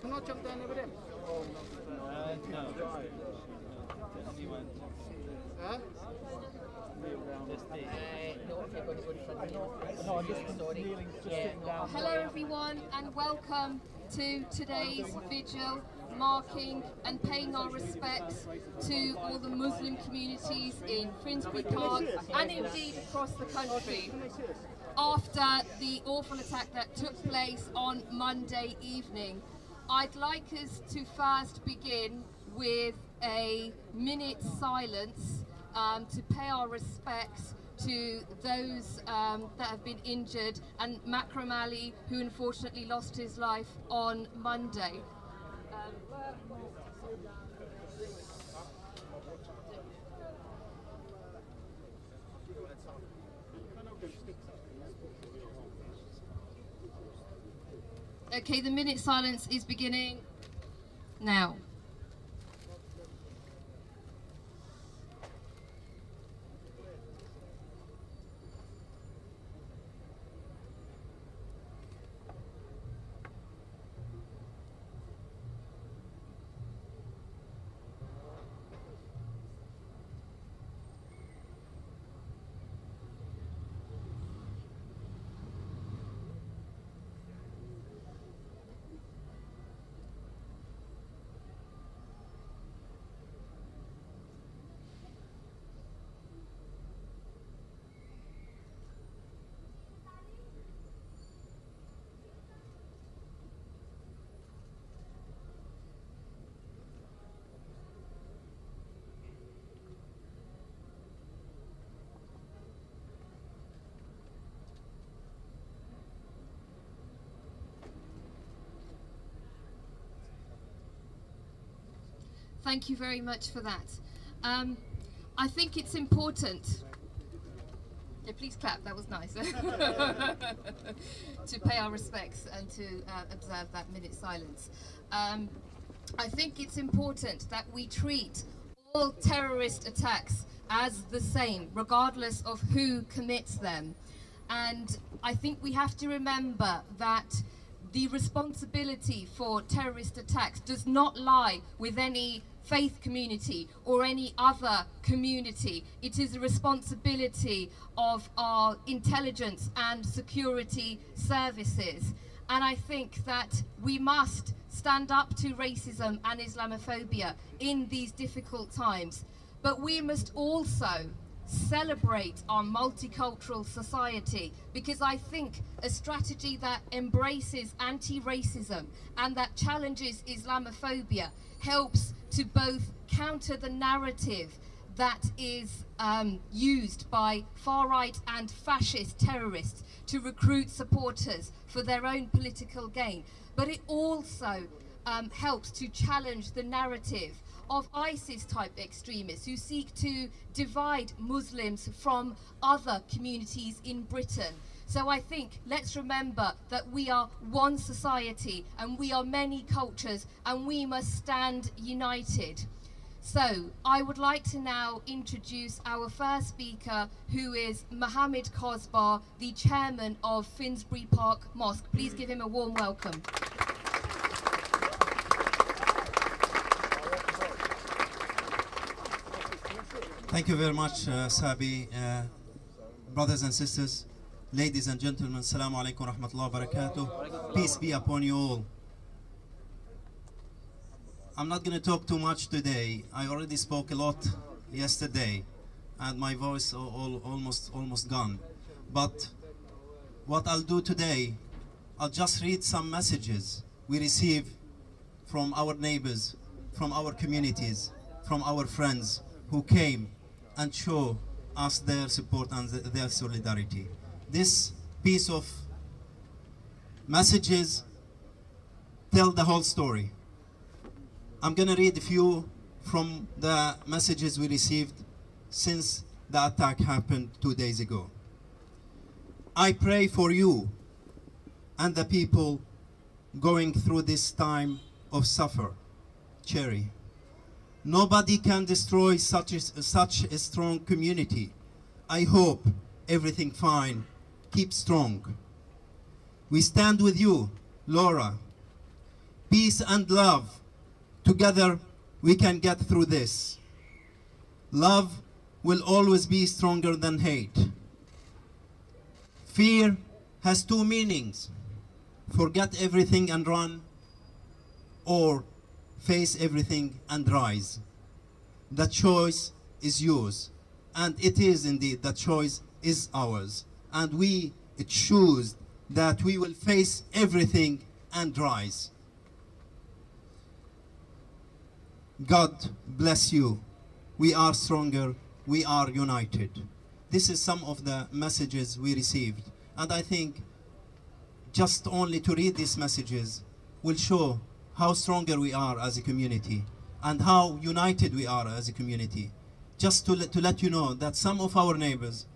Can I jump down there with him? No. Huh? Hello everyone and welcome to today's vigil, marking and paying our respects to all the Muslim communities in Finsbury Park and indeed across the country after the awful attack that took place on Monday evening. I'd like us to first begin with a minute's silence to pay our respects to those that have been injured, and Makram Ali, who unfortunately lost his life on Monday. Okay, the minute silence is beginning now. Thank you very much for that. I think it's important. Yeah, please clap, that was nice. To pay our respects and to observe that minute silence. I think it's important that we treat all terrorist attacks as the same, regardless of who commits them. And I think we have to remember that the responsibility for terrorist attacks does not lie with any faith community or any other community. It is a responsibility of our intelligence and security services. And I think that we must stand up to racism and Islamophobia in these difficult times. But we must also celebrate our multicultural society, because I think a strategy that embraces anti-racism and that challenges Islamophobia helps to both counter the narrative that is used by far-right and fascist terrorists to recruit supporters for their own political gain, but it also helps to challenge the narrative of ISIS-type extremists who seek to divide Muslims from other communities in Britain. So I think let's remember that we are one society and we are many cultures and we must stand united. So I would like to now introduce our first speaker, who is Mohammed Kozbar, the chairman of Finsbury Park Mosque. Please give him a warm welcome. Thank you very much, Sabi. Brothers and sisters, Ladies and gentlemen, Assalamu alaikum wa rahmatullahi wa barakatuh. Peace be upon you all. I'm not going to talk too much today. I already spoke a lot yesterday, and my voice almost gone. But what I'll do today, I'll just read some messages we receive from our neighbors, from our communities, from our friends who came and show us their support and their solidarity. This piece of messages tell the whole story. I'm gonna read a few from the messages we received since the attack happened 2 days ago. I pray for you and the people going through this time of suffer. Cherry. Nobody can destroy such a strong community. I hope everything fine. Keep strong. We stand with you, Laura. Peace and love. Together we can get through this. Love will always be stronger than hate. Fear has two meanings. Forget everything and run, or face everything and rise. The choice is yours, and it is indeed, the choice is ours. And we choose that we will face everything and rise. God bless you. We are stronger, we are united. This is some of the messages we received. And I think just only to read these messages will show how stronger we are as a community and how united we are as a community. Just to let you know that some of our neighbors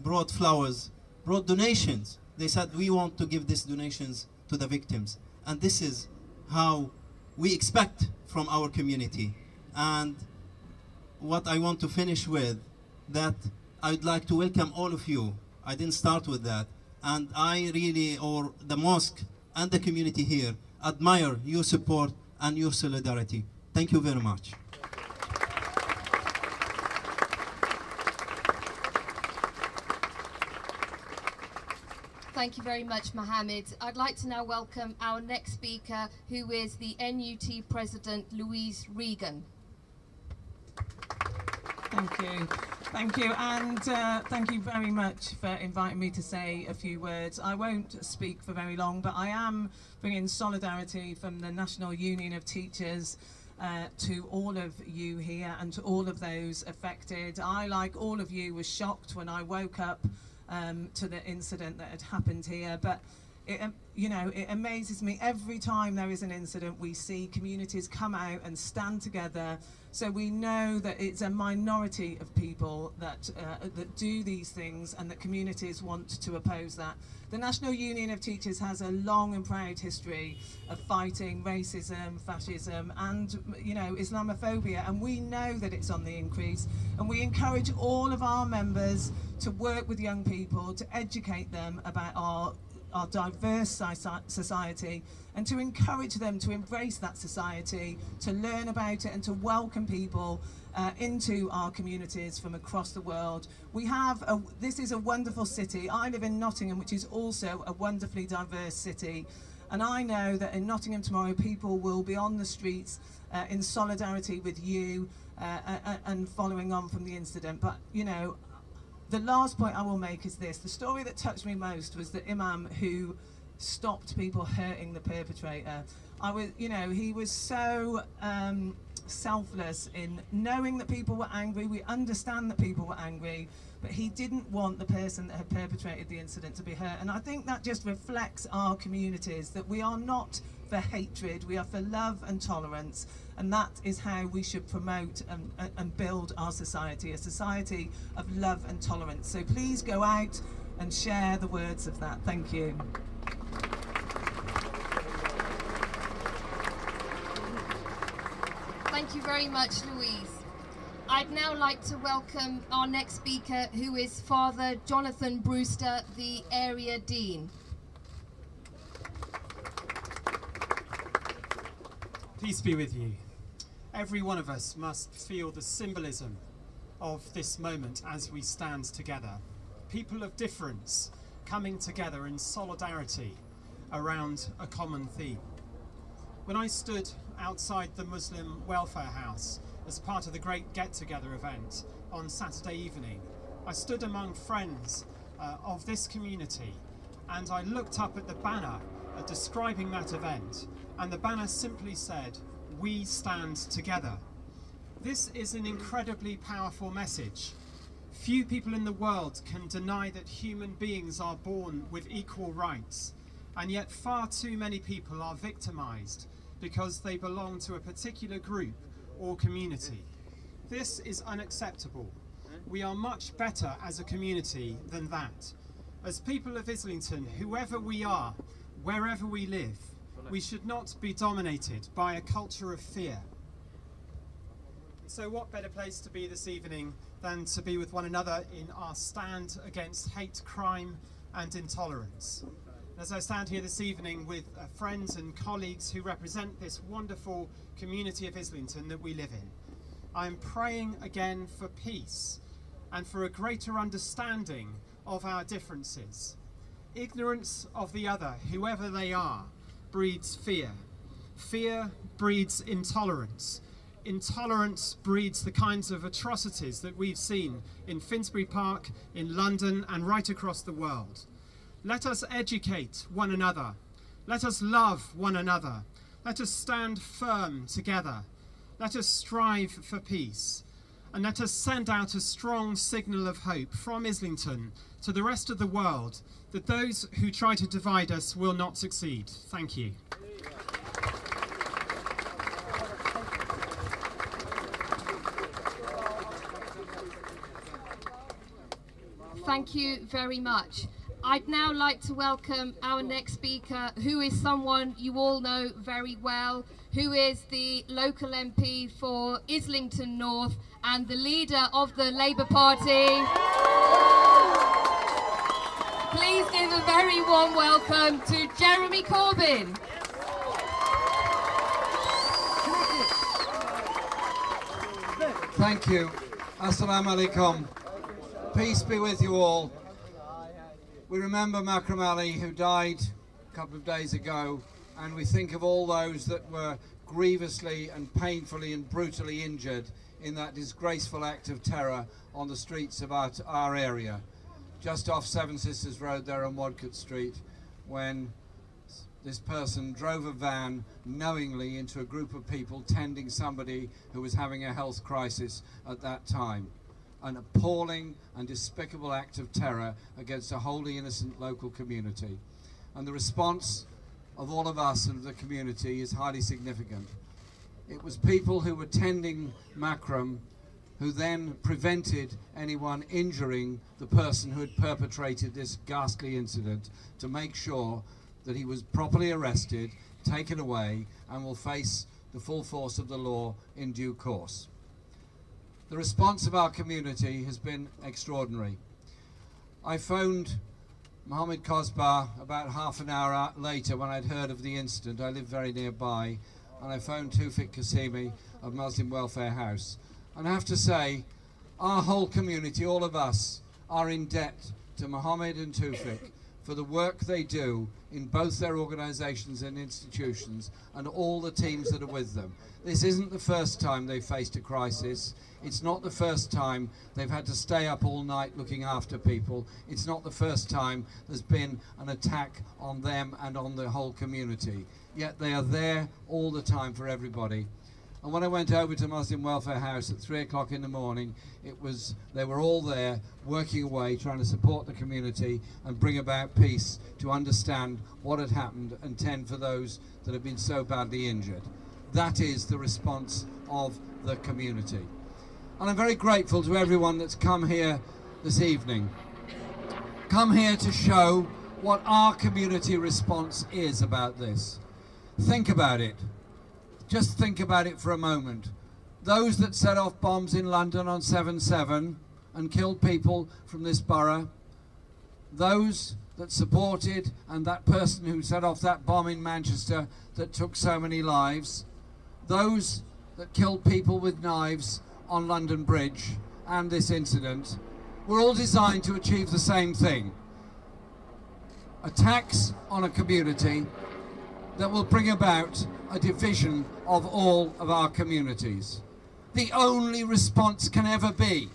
brought flowers, brought donations. They said, we want to give these donations to the victims. And this is how we expect from our community. And what I want to finish with, that I'd like to welcome all of you. I didn't start with that. And I really, or the mosque and the community here, admire your support and your solidarity. Thank you very much. Thank you very much, Mohammed. I'd like to now welcome our next speaker, who is the NUT President, Louise Regan. Thank you. Thank you, and thank you very much for inviting me to say a few words. I won't speak for very long, but I am bringing solidarity from the National Union of Teachers to all of you here and to all of those affected. I, like all of you, was shocked when I woke up to the incident that had happened here, but you know, it amazes me every time there is an incident. We see communities come out and stand together, so we know that it's a minority of people that that do these things, and that communities want to oppose that. The National Union of Teachers has a long and proud history of fighting racism, fascism, and Islamophobia, and we know that it's on the increase, and we encourage all of our members to work with young people, to educate them about our diverse society, and to encourage them to embrace that society, to learn about it, and to welcome people into our communities from across the world. This is a wonderful city. I live in Nottingham, which is also a wonderfully diverse city, and I know that in Nottingham tomorrow people will be on the streets in solidarity with you and following on from the incident. But you know, the last point I will make is this. The story that touched me most was the imam who stopped people hurting the perpetrator. He was so selfless in knowing that people were angry. We understand that people were angry, but he didn't want the person that had perpetrated the incident to be hurt. And I think that just reflects our communities, that we are not for hatred, we are for love and tolerance, and that is how we should promote and build our society, a society of love and tolerance. So please go out and share the words of that. Thank you. Thank you very much, Louise. I'd now like to welcome our next speaker, who is Father Jonathan Brewster, the Area Dean. Peace be with you. Every one of us must feel the symbolism of this moment as we stand together. People of difference coming together in solidarity around a common theme. When I stood outside the Muslim Welfare House as part of the great get-together event on Saturday evening, I stood among friends of this community, and I looked up at the banner describing that event, and the banner simply said, "We stand together." This is an incredibly powerful message. Few people in the world can deny that human beings are born with equal rights, and yet far too many people are victimized because they belong to a particular group or community. This is unacceptable. We are much better as a community than that. As people of Islington, whoever we are, wherever we live, we should not be dominated by a culture of fear. So what better place to be this evening than to be with one another in our stand against hate, crime and intolerance. As I stand here this evening with friends and colleagues who represent this wonderful community of Islington that we live in, I am praying again for peace and for a greater understanding of our differences. Ignorance of the other, whoever they are, breeds fear. Fear breeds intolerance. Intolerance breeds the kinds of atrocities that we've seen in Finsbury Park, in London and right across the world. Let us educate one another. Let us love one another. Let us stand firm together. Let us strive for peace. And let us send out a strong signal of hope from Islington to the rest of the world that those who try to divide us will not succeed. Thank you. Thank you very much. I'd now like to welcome our next speaker, who is someone you all know very well, who is the local MP for Islington North and the leader of the Labour Party. Please give a very warm welcome to Jeremy Corbyn. Thank you. Assalamu alaikum. Peace be with you all. We remember Makram Ali, who died a couple of days ago, and we think of all those that were grievously and painfully and brutally injured in that disgraceful act of terror on the streets of our area, just off Seven Sisters Road there on Wadcote Street, when this person drove a van knowingly into a group of people tending somebody who was having a health crisis at that time. An appalling and despicable act of terror against a wholly innocent local community. And the response of all of us and of the community is highly significant. It was people who were tending Makram who then prevented anyone injuring the person who had perpetrated this ghastly incident, to make sure that he was properly arrested, taken away, and will face the full force of the law in due course. The response of our community has been extraordinary. I phoned Mohammed Kozbar about half an hour later when I'd heard of the incident. I live very nearby, and I phoned Tufik Kasimi of Muslim Welfare House. And I have to say, our whole community, all of us, are in debt to Mohammed and Tufik for the work they do in both their organisations and institutions, and all the teams that are with them. This isn't the first time they've faced a crisis. It's not the first time they've had to stay up all night looking after people. It's not the first time there's been an attack on them and on the whole community. Yet they are there all the time for everybody. And when I went over to Muslim Welfare House at 3 o'clock in the morning, they were all there working away, trying to support the community and bring about peace, to understand what had happened and tend for those that have been so badly injured. That is the response of the community. And I'm very grateful to everyone that's come here this evening. Come here to show what our community response is about this. Think about it. Just think about it for a moment. Those that set off bombs in London on 7/7 and killed people from this borough, those that supported, and that person who set off that bomb in Manchester that took so many lives, those that killed people with knives on London Bridge, and this incident, were all designed to achieve the same thing. attacks on a community that will bring about a division of all of our communities. The only response can ever be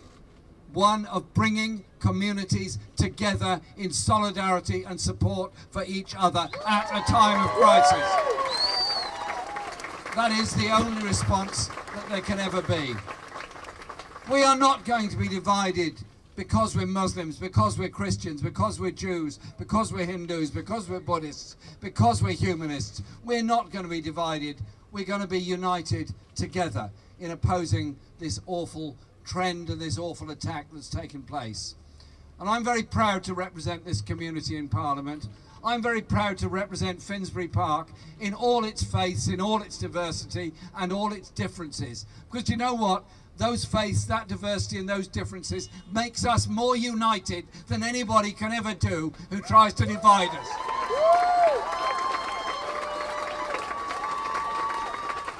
one of bringing communities together in solidarity and support for each other at a time of crisis. That is the only response that there can ever be. We are not going to be divided because we're Muslims, because we're Christians, because we're Jews, because we're Hindus, because we're Buddhists, because we're humanists. We're not going to be divided. We're going to be united together in opposing this awful trend and this awful attack that's taken place. And I'm very proud to represent this community in Parliament. I'm very proud to represent Finsbury Park in all its faiths, in all its diversity and all its differences. Because you know what? Those faiths, that diversity and those differences makes us more united than anybody can ever do who tries to divide us.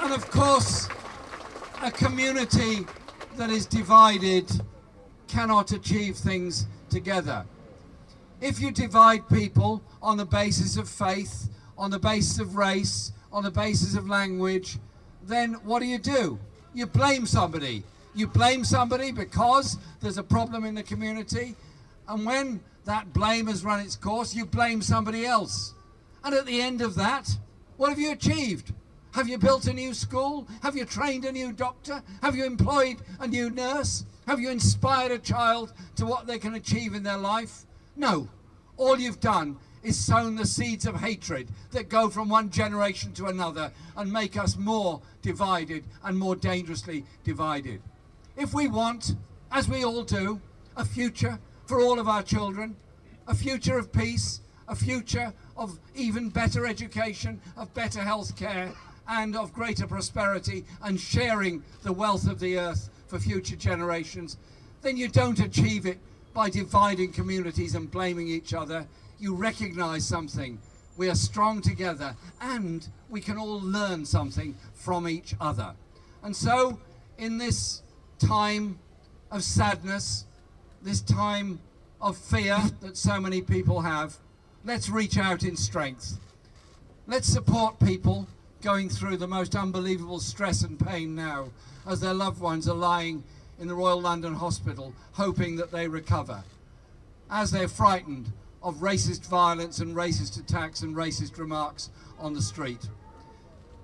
And of course, a community that is divided cannot achieve things together. If you divide people on the basis of faith, on the basis of race, on the basis of language, then what do? You blame somebody. You blame somebody because there's a problem in the community, and when that blame has run its course, you blame somebody else. And at the end of that, what have you achieved? Have you built a new school? Have you trained a new doctor? Have you employed a new nurse? Have you inspired a child to what they can achieve in their life? No. All you've done is sown the seeds of hatred that go from one generation to another and make us more divided and more dangerously divided. If we want, as we all do, a future for all of our children, a future of peace, a future of even better education, of better health care, and of greater prosperity and sharing the wealth of the earth for future generations, then you don't achieve it by dividing communities and blaming each other. You recognise something. We are strong together and we can all learn something from each other. And so in this time of sadness, this time of fear that so many people have, let's reach out in strength. Let's support people going through the most unbelievable stress and pain now as their loved ones are lying in the Royal London Hospital hoping that they recover, as they're frightened of racist violence and racist attacks and racist remarks on the street.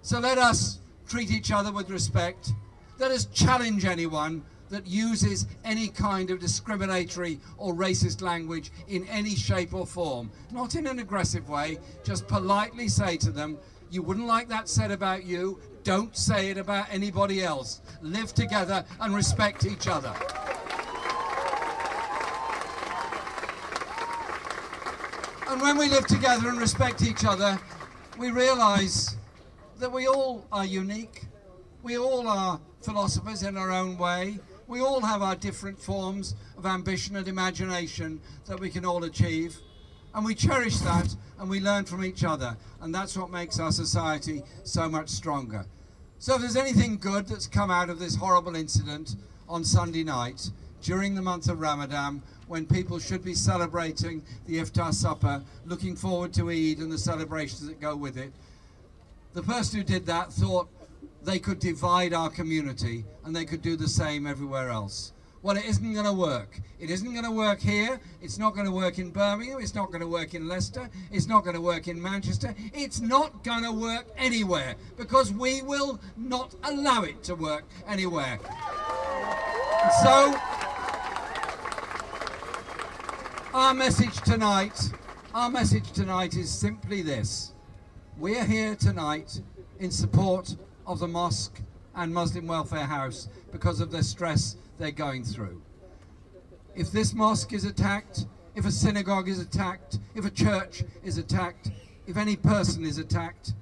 So let us treat each other with respect. Let us challenge anyone that uses any kind of discriminatory or racist language in any shape or form. Not in an aggressive way, just politely say to them, you wouldn't like that said about you, don't say it about anybody else. Live together and respect each other. And when we live together and respect each other, we realise that we all are unique. We all are philosophers in our own way. We all have our different forms of ambition and imagination that we can all achieve. And we cherish that and we learn from each other. And that's what makes our society so much stronger. So if there's anything good that's come out of this horrible incident on Sunday night, during the month of Ramadan, when people should be celebrating the iftar supper, looking forward to Eid and the celebrations that go with it, the person who did that thought they could divide our community and they could do the same everywhere else. Well, it isn't going to work. It isn't going to work here. It's not going to work in Birmingham. It's not going to work in Leicester. It's not going to work in Manchester. It's not going to work anywhere because we will not allow it to work anywhere. And so, our message tonight is simply this. We're here tonight in support of the Mosque and Muslim Welfare House because of the stress they're going through. If this mosque is attacked, if a synagogue is attacked, if a church is attacked, if any person is attacked,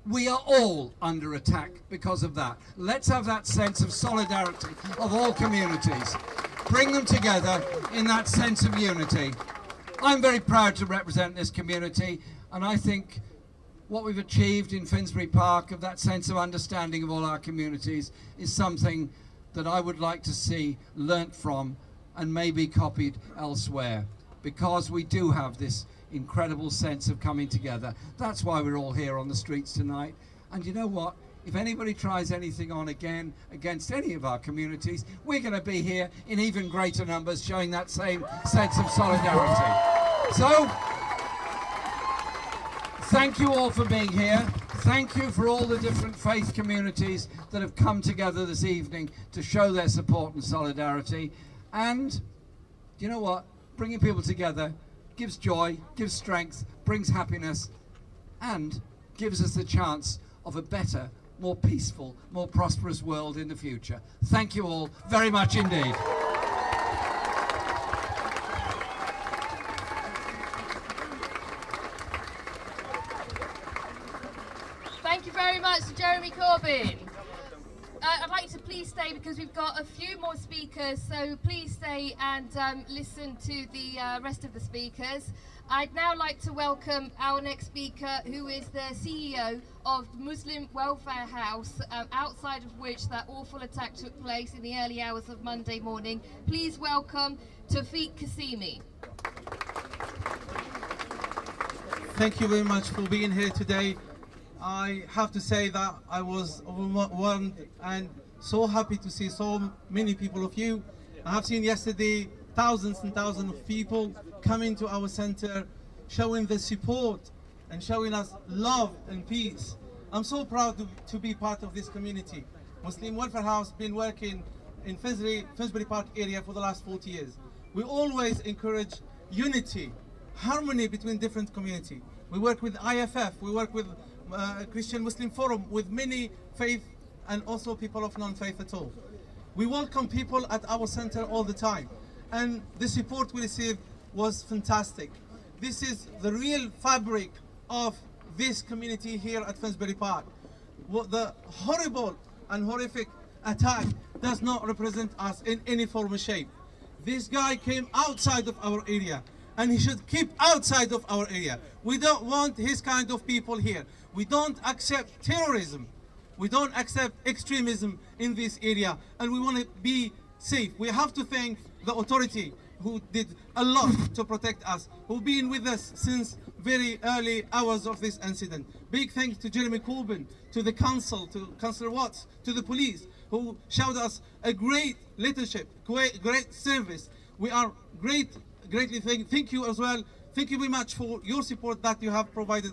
we are all under attack because of that. Let's have that sense of solidarity of all communities. Bring them together in that sense of unity. I'm very proud to represent this community, and I think what we've achieved in Finsbury Park of that sense of understanding of all our communities is something that I would like to see learnt from and maybe copied elsewhere, because we do have this incredible sense of coming together. That's why we're all here on the streets tonight. And you know what? If anybody tries anything on again against any of our communities, we're going to be here in even greater numbers showing that same sense of solidarity. So, thank you all for being here. Thank you for all the different faith communities that have come together this evening to show their support and solidarity. And you know what? Bringing people together gives joy, gives strength, brings happiness, and gives us the chance of a better, more peaceful, more prosperous world in the future. Thank you all very much indeed. Thank you very much to Jeremy Corbyn. I'd like you to please stay because we've got a few more speakers, so please stay and listen to the rest of the speakers. I'd now like to welcome our next speaker, who is the CEO of the Muslim Welfare House, outside of which that awful attack took place in the early hours of Monday morning. Please welcome Tawfiq Kasimi. Thank you very much for being here today. I have to say that I was overwhelmed and so happy to see so many people of you. I have seen yesterday thousands and thousands of people coming to our center, showing the support and showing us love and peace. I'm so proud to be part of this community. Muslim Welfare House been working in Finsbury Park area for the last 40 years. We always encourage unity, harmony between different communities. We work with IFF, we work with Christian Muslim Forum, with many faith and also people of non-faith at all. We welcome people at our center all the time, and the support we received was fantastic. This is the real fabric of this community here at Finsbury Park. What the horrible and horrific attack does not represent us in any form or shape. This guy came outside of our area, and he should keep outside of our area. We don't want his kind of people here. We don't accept terrorism. We don't accept extremism in this area, and we want to be safe. We have to thank the authority who did a lot to protect us, who've been with us since very early hours of this incident. Big thanks to Jeremy Corbyn, to the council, to Councillor Watts, to the police, who showed us a great leadership, great service. We are greatly thank you as well. Thank you very much for your support that you have provided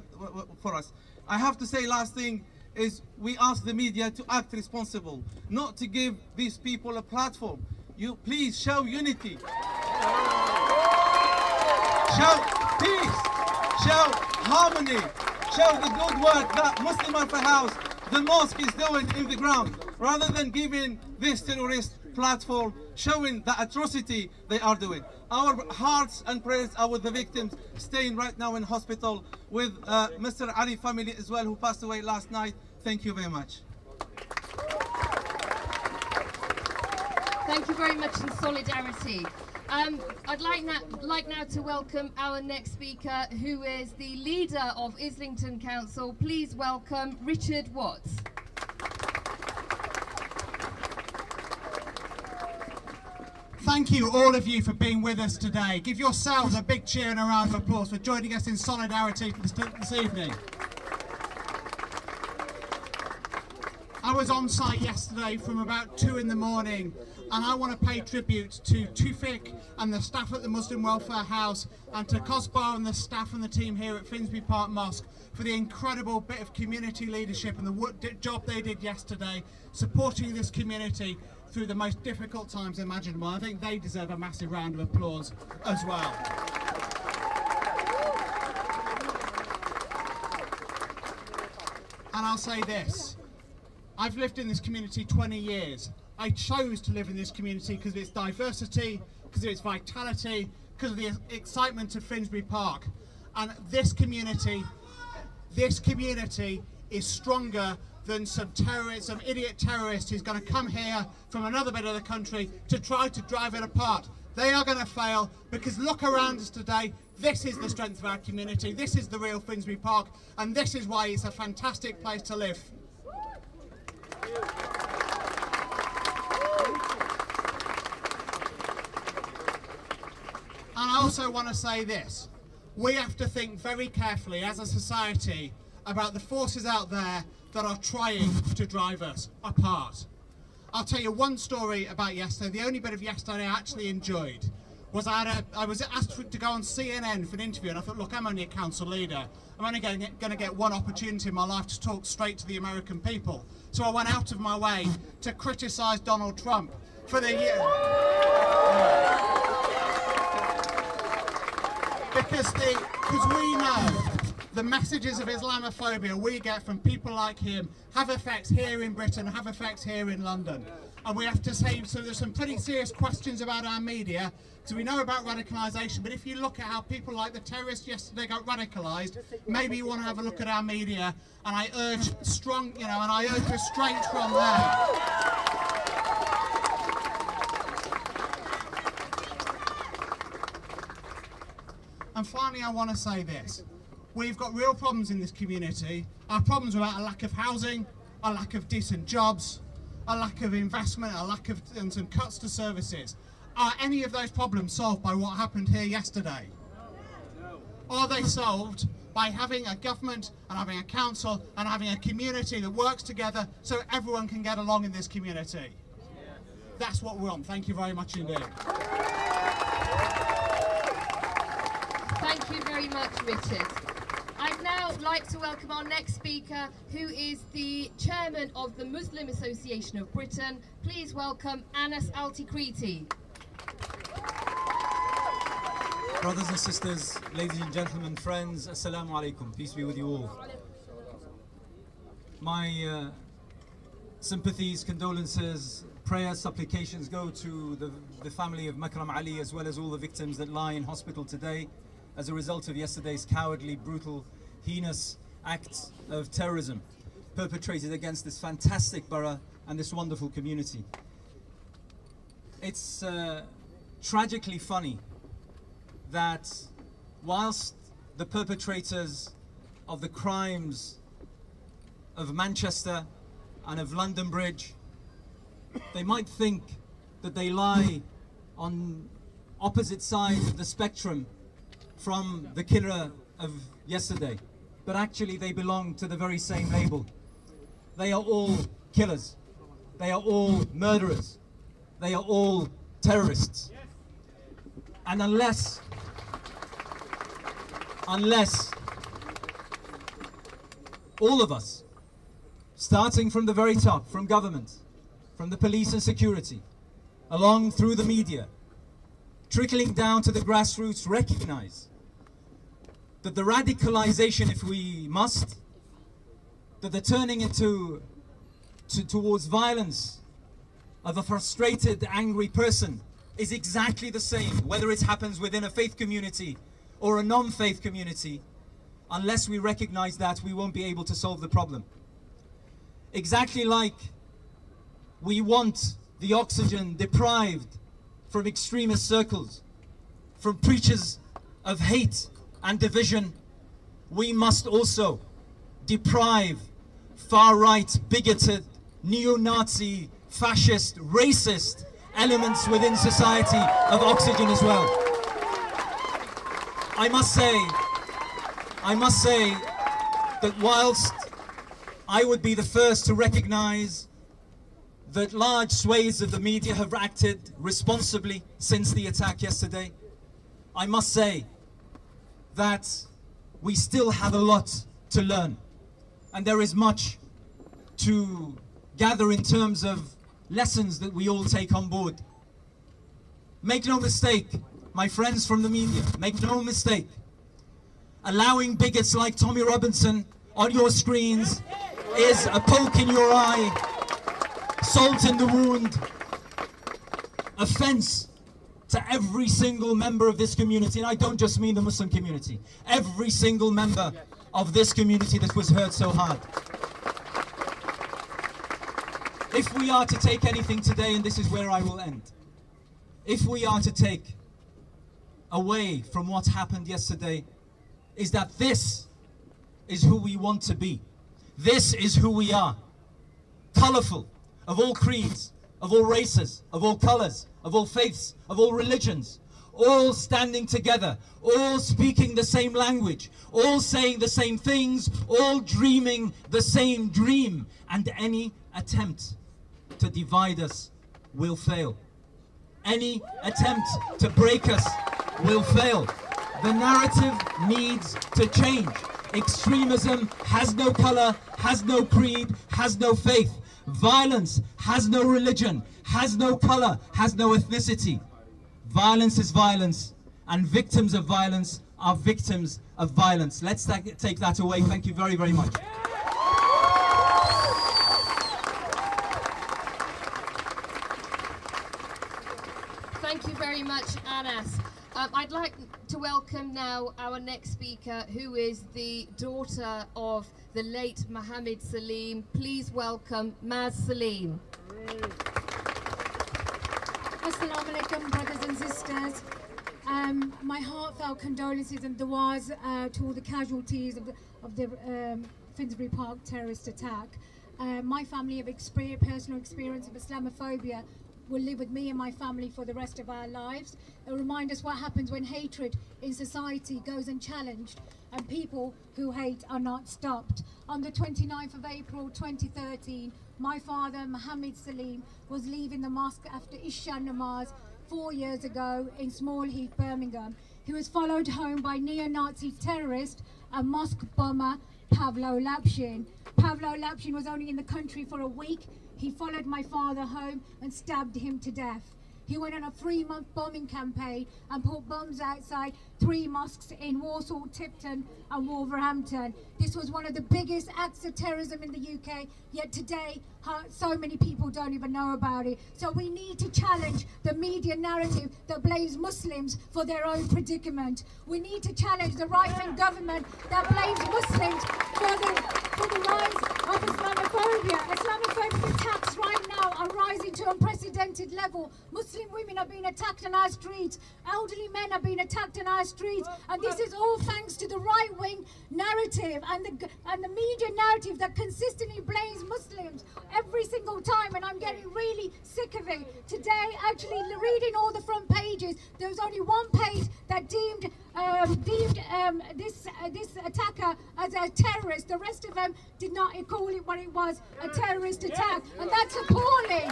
for us. I have to say, last thing is, we ask the media to act responsible, not to give these people a platform. You please show unity, show peace, show harmony, show the good work that Muslim Welfare House, the mosque, is doing in the ground, rather than giving this terrorist platform, showing the atrocity they are doing. Our hearts and prayers are with the victims staying right now in hospital, with Mr. Ali family as well, who passed away last night. Thank you very much. Thank you very much in solidarity. I'd like now to welcome our next speaker, who is the leader of Islington Council. Please welcome Richard Watts. Thank you, all of you, for being with us today. Give yourselves a big cheer and a round of applause for joining us in solidarity this evening. I was on site yesterday from about 2 in the morning, and I want to pay tribute to Tawfiq and the staff at the Muslim Welfare House, and to Kozbar and the staff and the team here at Finsbury Park Mosque for the incredible bit of community leadership and the job they did yesterday, supporting this community through the most difficult times imaginable. I think they deserve a massive round of applause as well. And I'll say this, I've lived in this community 20 years. I chose to live in this community because of its diversity, because of its vitality, because of the excitement of Finsbury Park. And this community is stronger than some idiot terrorist who's going to come here from another bit of the country to try to drive it apart. They are going to fail, because look around us today. This is the strength of our community. This is the real Finsbury Park, and this is why it's a fantastic place to live. And I also want to say this. we have to think very carefully as a society about the forces out there that are trying to drive us apart. I'll tell you one story about yesterday. The only bit of yesterday I actually enjoyed was I was asked to go on CNN for an interview, and I thought, look, I'm only a council leader. I'm only going to get one opportunity in my life to talk straight to the American people. So I went out of my way to criticise Donald Trump for the because we know the messages of Islamophobia we get from people like him have effects here in Britain, have effects here in London. And we have to say, so there's some pretty serious questions about our media. So we know about radicalisation, but if you look at how people like the terrorists yesterday got radicalised, maybe you want to have a look at our media. And I urge strong, and I urge restraint from them. And finally, I want to say this. We've got real problems in this community. Our problems are about a lack of housing, a lack of decent jobs, a lack of investment, and some cuts to services. Are any of those problems solved by what happened here yesterday? Are they solved by having a government and having a council and having a community that works together so everyone can get along in this community? That's what we're on. Thank you very much indeed. Thank you very much, Richard. I'd now like to welcome our next speaker, who is the chairman of the Muslim Association of Britain. Please welcome Anas Al-Tikriti. Brothers and sisters, ladies and gentlemen, friends, Assalamu alaikum. Peace be with you all. My sympathies, condolences, prayers, supplications go to the family of Makram Ali, as well as all the victims that lie in hospital today as a result of yesterday's cowardly, brutal, heinous acts of terrorism perpetrated against this fantastic borough and this wonderful community. It's tragically funny that whilst the perpetrators of the crimes of Manchester and of London Bridge, they might think that they lie on opposite sides of the spectrum from the killer of yesterday, but actually they belong to the very same label. They are all killers. They are all murderers. They are all terrorists. And unless all of us, starting from the very top, from government, from the police and security, along through the media, trickling down to the grassroots, recognize that the radicalization, if we must, that the turning towards violence of a frustrated, angry person is exactly the same, whether it happens within a faith community or a non-faith community. Unless we recognize that, we won't be able to solve the problem. Exactly like we want the oxygen deprived from extremist circles, from preachers of hate and division, we must also deprive far-right, bigoted, neo-Nazi, fascist, racist elements within society of oxygen as well. I must say that whilst I would be the first to recognize that large swathes of the media have acted responsibly since the attack yesterday, I must say that we still have a lot to learn, and there is much to gather in terms of lessons that we all take on board. Make no mistake, my friends from the media, make no mistake. Allowing bigots like Tommy Robinson on your screens is a poke in your eye, salt in the wound, offense to every single member of this community. And I don't just mean the Muslim community, every single member of this community that was hurt so hard. If we are to take anything today, and this is where I will end, if we are to take away from what happened yesterday, is that this is who we want to be. This is who we are. Colourful, of all creeds, of all races, of all colours, of all faiths, of all religions, all standing together, all speaking the same language, all saying the same things, all dreaming the same dream, and any attempt to divide us will fail. Any attempt to break us will fail. The narrative needs to change. Extremism has no color, has no creed, has no faith. Violence has no religion, has no color, has no ethnicity. Violence is violence, and victims of violence are victims of violence. Let's take that away. Thank you very, very much. Thank you very much, Anas. I'd like to welcome now our next speaker, who is the daughter of the late Mohammed Saleem. Please welcome Maz Saleem. Assalamu alaikum, brothers and sisters. My heartfelt condolences and du'as to all the casualties of the Finsbury Park terrorist attack. My family have personal experience of Islamophobia will live with me and my family for the rest of our lives. It'll remind us what happens when hatred in society goes unchallenged and people who hate are not stopped. On the 29th of April 2013, my father, Mohammed Saleem, was leaving the mosque after Isha Namaz 4 years ago in Small Heath, Birmingham. He was followed home by neo-Nazi terrorist and mosque bomber Pavlo Lapshin. Pavlo Lapshin was only in the country for a week. He followed my father home and stabbed him to death. He went on a 3-month bombing campaign and put bombs outside 3 mosques in Warsaw, Tipton and Wolverhampton. This was one of the biggest acts of terrorism in the UK, yet today so many people don't even know about it. So we need to challenge the media narrative that blames Muslims for their own predicament. We need to challenge the right-wing government that blames Muslims for the rise of Islamophobia. Islamophobic attacks right now are rising to unprecedented level. Muslim women are being attacked on our streets. Elderly men are being attacked on our streets. And this is all thanks to the right-wing narrative and the media narrative that consistently blames Muslims every single time, and I'm getting really sick of it. Today, actually reading all the front pages, there was only one page that deemed this attacker as a terrorist. The rest of them did not call it what it was, a terrorist attack, and that's appalling.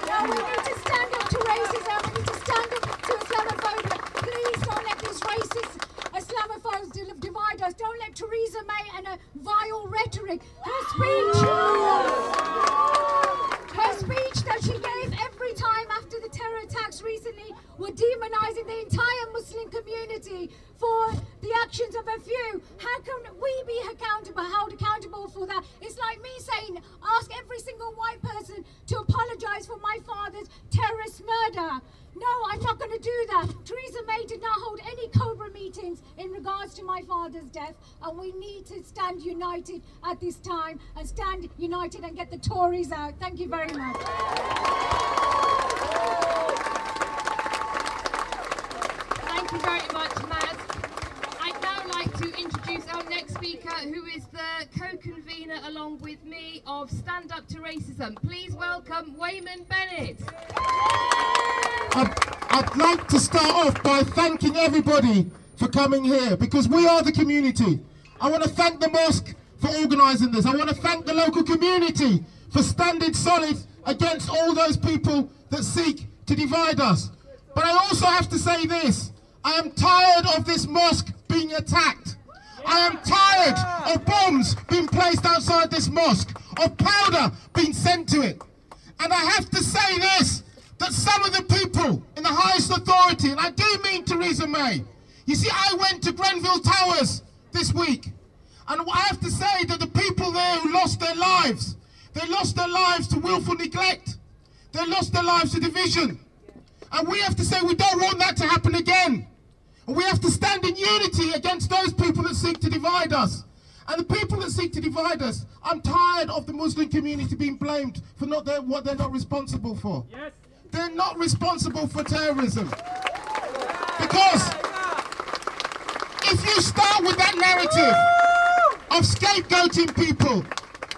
Now we need to stand up to racism, we need to stand up to Islamophobia. Please don't let these racist Islamophobes divide us. Don't let Theresa May and her vile rhetoric, her speech that she gave every time after the terror attacks recently were demonizing the entire Muslim community for the actions of a few. How can we be held accountable for that? It's like me saying, ask every single white person to apologize for my father's terrorist murder. No, I'm not going to do that. Theresa May did not hold any Cobra meetings in regards to my father's death, and we need to stand united at this time and stand united and get the Tories out. Thank you very much. Thank you very much, Maz. I'd now like to introduce our next speaker, who is the co-convener along with me of Stand Up to Racism. Please welcome Wayman Bennett. I'd like to start off by thanking everybody for coming here, because we are the community. I want to thank the mosque for organising this. I want to thank the local community for standing solid against all those people that seek to divide us. But I also have to say this: I am tired of this mosque being attacked. I am tired of bombs being placed outside this mosque, of powder being sent to it. And I have to say this, that some of the people in the highest authority, and I do mean Theresa May, you see, I went to Grenfell Towers this week, and I have to say that the people there who lost their lives, they lost their lives to willful neglect, they lost their lives to division, and we have to say we don't want that to happen again, and we have to stand in unity against those people that seek to divide us. And the people that seek to divide us, I'm tired of the Muslim community being blamed for what they're not responsible for. Yes. They're not responsible for terrorism. Because if you start with that narrative of scapegoating people,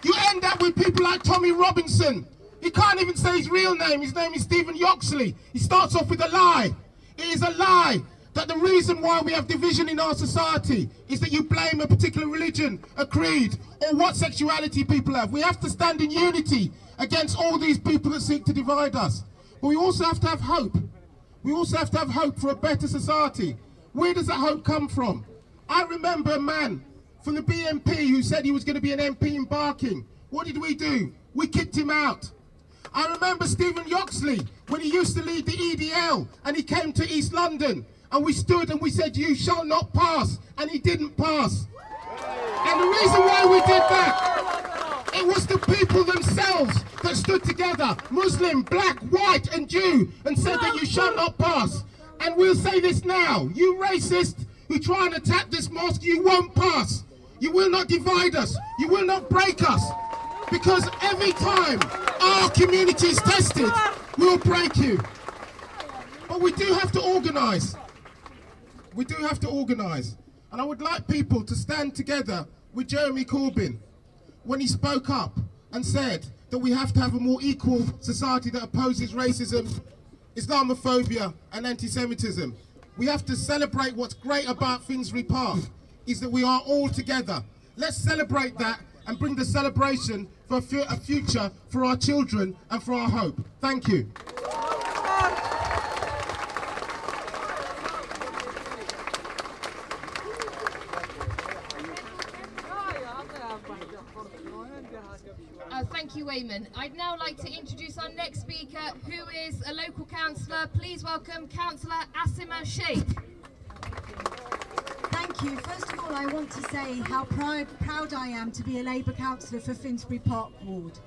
you end up with people like Tommy Robinson. He can't even say his real name. His name is Stephen Yoxley. He starts off with a lie. It is a lie that the reason why we have division in our society is that you blame a particular religion, a creed, or what sexuality people have. We have to stand in unity against all these people that seek to divide us. But we also have to have hope. We also have to have hope for a better society. Where does that hope come from? I remember a man from the BNP who said he was going to be an MP in Barking. What did we do? We kicked him out. I remember Stephen Yoxley when he used to lead the EDL and he came to East London and we stood and we said, you shall not pass, and he didn't pass. And the reason why we did that, it was the people themselves that stood together, Muslim, black, white and Jew, and said that you shall not pass. And we'll say this now, you racist who try and attack this mosque, you won't pass. You will not divide us, you will not break us. Because every time our community is tested, we'll break you. But we do have to organise. We do have to organise. And I would like people to stand together with Jeremy Corbyn when he spoke up and said that we have to have a more equal society that opposes racism, Islamophobia and anti-Semitism. We have to celebrate what's great about Finsbury Park, is that we are all together. Let's celebrate that and bring the celebration for a future for our children and for our hope. Thank you. Thank you, Eamon. I'd now like to introduce our next speaker, who is a local councillor. Please welcome Councillor Asima Sheikh. Thank you. First of all, I want to say how proud I am to be a Labour councillor for Finsbury Park ward.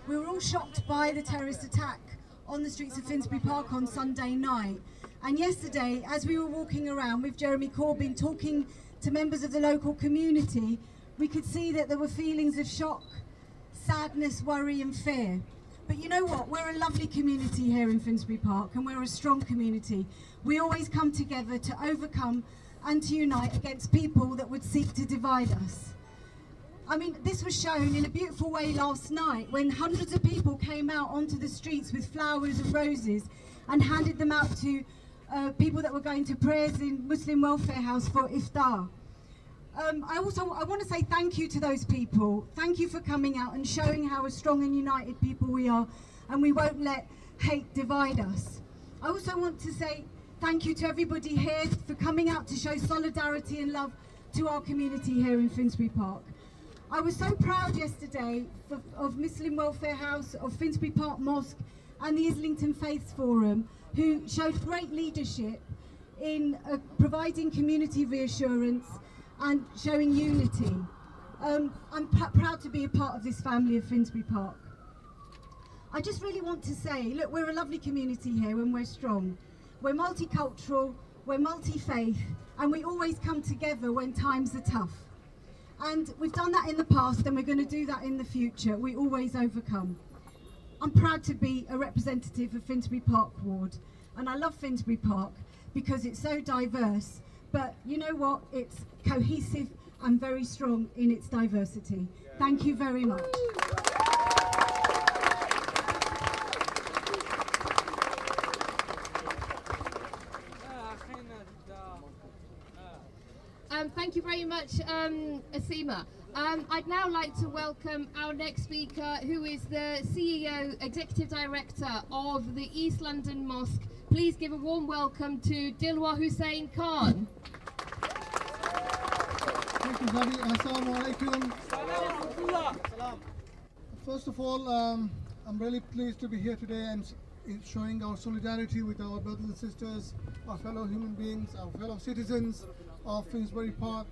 We were all shocked by the terrorist attack on the streets of Finsbury Park on Sunday night. And yesterday, as we were walking around with Jeremy Corbyn talking to members of the local community, we could see that there were feelings of shock, sadness, worry and fear. But you know what? We're a lovely community here in Finsbury Park, and we're a strong community. We always come together to overcome and to unite against people that would seek to divide us. I mean, this was shown in a beautiful way last night when hundreds of people came out onto the streets with flowers and roses and handed them out to people that were going to prayers in Muslim Welfare House for iftar. I want to say thank you to those people. Thank you for coming out and showing how a strong and united people we are, and we won't let hate divide us. I also want to say thank you to everybody here for coming out to show solidarity and love to our community here in Finsbury Park. I was so proud yesterday of Muslim Welfare House, of Finsbury Park Mosque and the Islington Faiths Forum, who showed great leadership in providing community reassurance and showing unity. I'm proud to be a part of this family of Finsbury Park. I just really want to say, look, we're a lovely community here and we're strong. We're multicultural, we're multi-faith, and we always come together when times are tough. And we've done that in the past and we're going to do that in the future. We always overcome. I'm proud to be a representative of Finsbury Park ward, and I love Finsbury Park because it's so diverse. But you know what? It's cohesive and very strong in its diversity. Thank you very much. Thank you very much, Asima. I'd now like to welcome our next speaker, who is the CEO, Executive Director of the East London Mosque. Please give a warm welcome to Dilwar Hussain Khan. Thank you, Zabi. Assalamu alaikum. First of all, I'm really pleased to be here today and showing our solidarity with our brothers and sisters, our fellow human beings, our fellow citizens of Finsbury Park.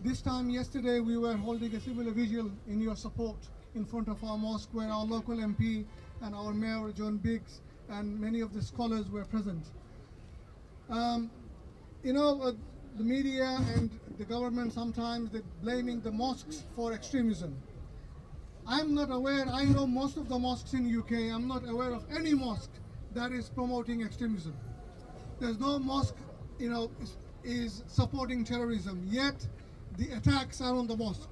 This time yesterday we were holding a similar vigil in your support in front of our mosque, where our local MP and our Mayor John Biggs and many of the scholars were present. You know, the media and the government sometimes they're blaming the mosques for extremism. I'm not aware, I know most of the mosques in UK, I'm not aware of any mosque that is promoting extremism. There's no mosque, you know, is supporting terrorism, yet the attacks are on the mosque.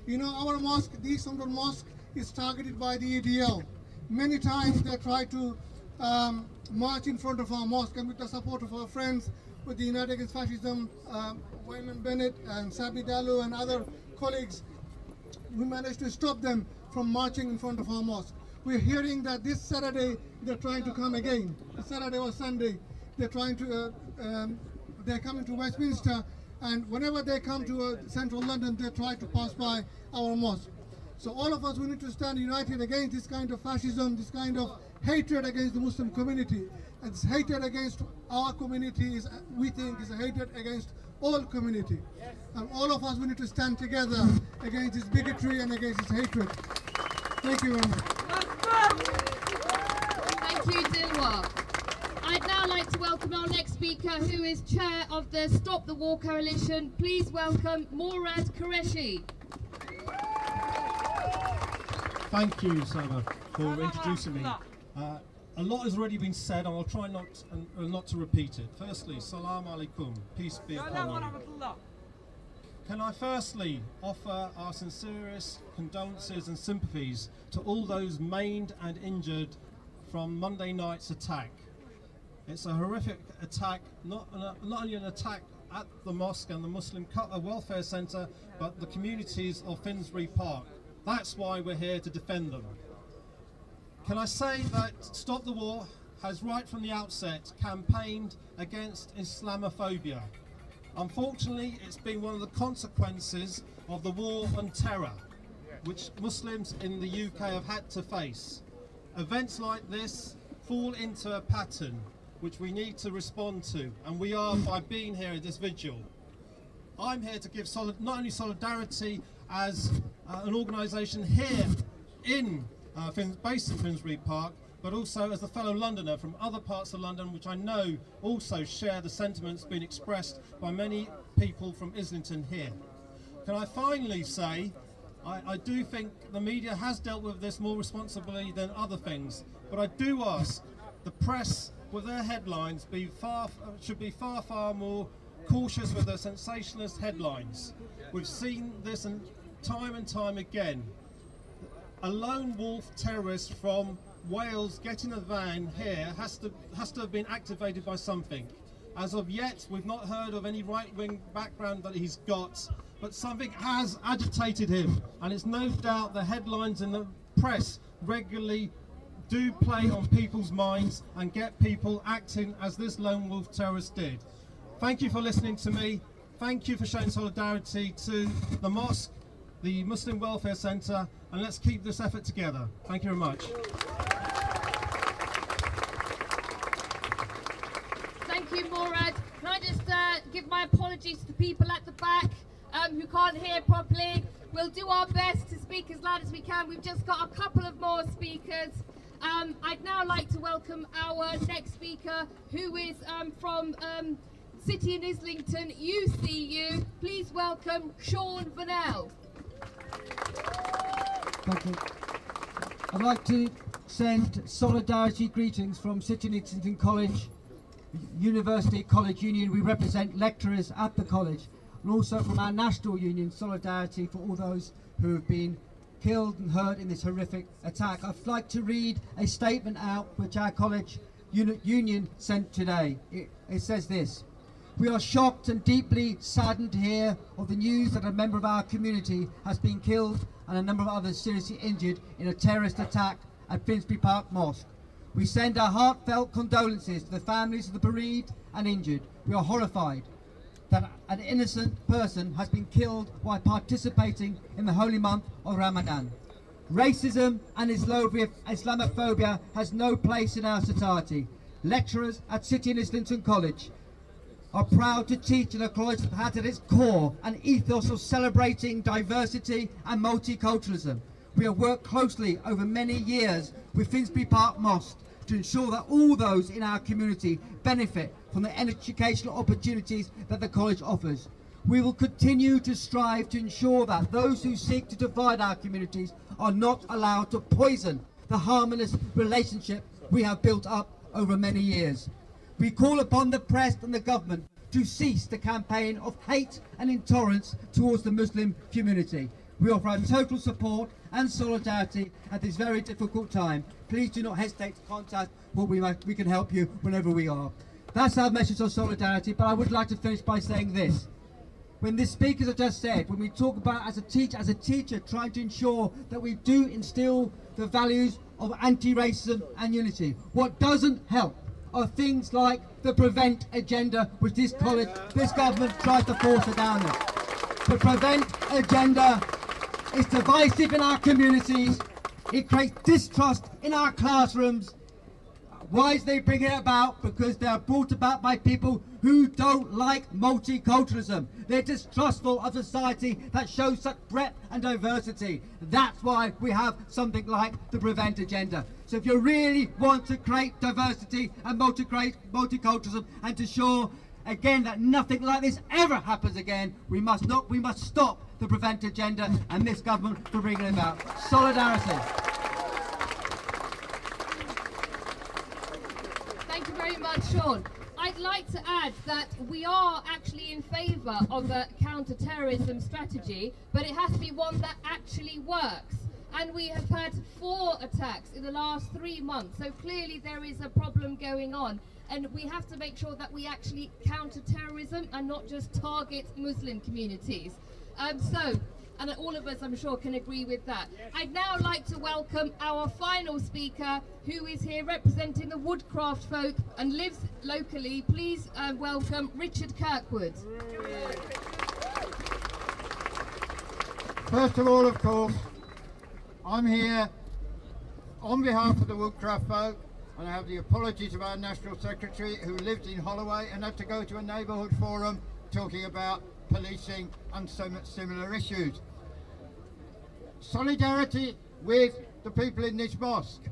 You know, our mosque, the East London Mosque, is targeted by the EDL. Many times they try to march in front of our mosque, and with the support of our friends with the United Against Fascism, Wyman Bennett and Sabi Dalu and other colleagues, we managed to stop them from marching in front of our mosque. We're hearing that this Saturday they're trying to come again. Saturday or Sunday, they're trying to, they're coming to Westminster, and whenever they come to central London, they try to pass by our mosque. So all of us, we need to stand united against this kind of fascism, this kind of hatred against the Muslim community. And this hatred against our community is, we think, is a hatred against all community. And all of us, we need to stand together against this bigotry and against this hatred. Thank you very much. Thank you, Dilwar. I'd now like to welcome our next speaker, who is chair of the Stop the War Coalition. Please welcome Morad Qureshi. Thank you, Sama, for introducing me. A lot has already been said, and I'll try not to repeat it. Firstly, Salam Alaikum, peace be upon you. Can I firstly offer our sincerest condolences and sympathies to all those maimed and injured from Monday night's attack. It's a horrific attack, not only an attack at the mosque and the Muslim welfare centre, but the communities of Finsbury Park. That's why we're here to defend them. Can I say that Stop the War has right from the outset campaigned against Islamophobia. Unfortunately, it's been one of the consequences of the war on terror, which Muslims in the UK have had to face. Events like this fall into a pattern which we need to respond to, and we are by being here at this vigil. I'm here to give not only solidarity as an organisation here in based in Finsbury Park, but also as a fellow Londoner from other parts of London, which I know also share the sentiments being expressed by many people from Islington here. Can I finally say, I do think the media has dealt with this more responsibly than other things, but I do ask the press with their headlines should be far more cautious with their sensationalist headlines. We've seen this time and time again. A lone wolf terrorist from Wales getting a van here has to have been activated by something. As of yet, we've not heard of any right-wing background that he's got, but something has agitated him, and it's no doubt the headlines in the press regularly do play on people's minds and get people acting as this lone wolf terrorist did. Thank you for listening to me. Thank you for showing solidarity to the mosque, the Muslim Welfare Centre, and let's keep this effort together. Thank you very much. Thank you, Morad. Can I just give my apologies to the people at the back who can't hear properly. We'll do our best to speak as loud as we can. We've just got a couple of more speakers. I'd now like to welcome our next speaker, who is from City in Islington, UCU. Please welcome Sean Vernell. Thank you. I'd like to send solidarity greetings from City in Islington College, University College Union. We represent lecturers at the college, and also from our national union, solidarity for all those who have been killed and hurt in this horrific attack. I'd like to read a statement out which our college union sent today. It says this: "We are shocked and deeply saddened to hear of the news that a member of our community has been killed and a number of others seriously injured in a terrorist attack at Finsbury Park Mosque. We send our heartfelt condolences to the families of the bereaved and injured. We are horrified that an innocent person has been killed while participating in the holy month of Ramadan. Racism and Islamophobia has no place in our society. Lecturers at City and Islington College are proud to teach in a college that has at its core an ethos of celebrating diversity and multiculturalism. We have worked closely over many years with Finsbury Park Mosque to ensure that all those in our community benefit from the educational opportunities that the college offers. We will continue to strive to ensure that those who seek to divide our communities are not allowed to poison the harmonious relationship we have built up over many years. We call upon the press and the government to cease the campaign of hate and intolerance towards the Muslim community. We offer our total support and solidarity at this very difficult time. Please do not hesitate to contact what we can help you whenever we are. That's our message of solidarity, but I would like to finish by saying this. When the speakers have just said, when we talk about as a teacher trying to ensure that we do instill the values of anti-racism and unity, what doesn't help are things like the prevent agenda, which this government tries to force it down us. The prevent agenda is divisive in our communities. It creates distrust in our classrooms. Why is they bring it about? Because they are brought about by people who don't like multiculturalism. They're distrustful of society that shows such breadth and diversity. That's why we have something like the prevent agenda. So if you really want to create diversity and multiculturalism and to ensure again that nothing like this ever happens again, we must stop the prevent agenda and this government for bringing it about. Solidarity. Thank you very much, Sean. I'd like to add that we are actually in favour of a counter-terrorism strategy, but it has to be one that actually works. And we have had 4 attacks in the last 3 months, so clearly there is a problem going on. And we have to make sure that we actually counter terrorism and not just target Muslim communities. And all of us, I'm sure, can agree with that. I'd now like to welcome our final speaker, who is here representing the Woodcraft folk and lives locally. Please welcome Richard Kirkwood. First of all, of course, I'm here on behalf of the Woodcraft folk, and I have the apologies of our National Secretary who lived in Holloway and had to go to a neighbourhood forum talking about policing and similar issues. Solidarity with the people in this mosque.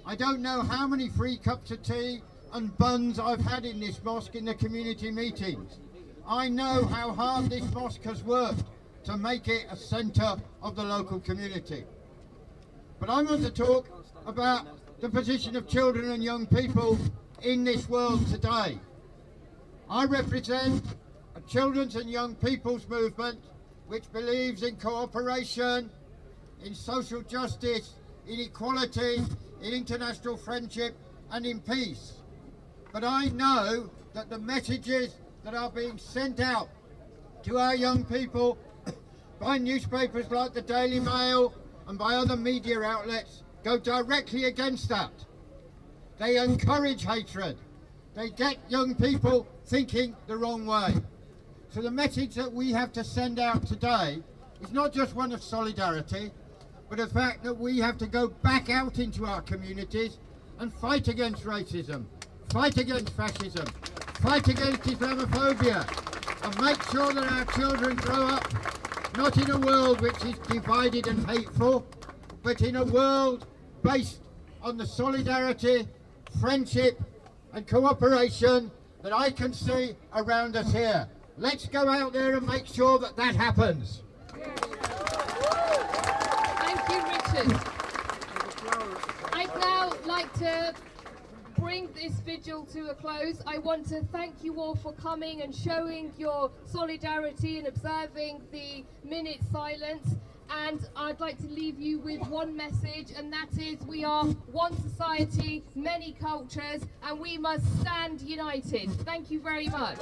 I don't know how many free cups of tea and buns I've had in this mosque in the community meetings. I know how hard this mosque has worked to make it a centre of the local community. But I want to talk about the position of children and young people in this world today. I represent a children's and young people's movement which believes in cooperation, in social justice, in equality, in international friendship and in peace. But I know that the messages that are being sent out to our young people by newspapers like the Daily Mail and by other media outlets go directly against that. They encourage hatred. They get young people thinking the wrong way. So the message that we have to send out today is not just one of solidarity, but the fact that we have to go back out into our communities and fight against racism, fight against fascism, fight against Islamophobia, and make sure that our children grow up not in a world which is divided and hateful, but in a world based on the solidarity, friendship and cooperation that I can see around us here. Let's go out there and make sure that that happens. Thank you, Richard. I'd now like to bring this vigil to a close. I want to thank you all for coming and showing your solidarity and observing the minute silence. And I'd like to leave you with one message, and that is we are one society, many cultures, and we must stand united. Thank you very much.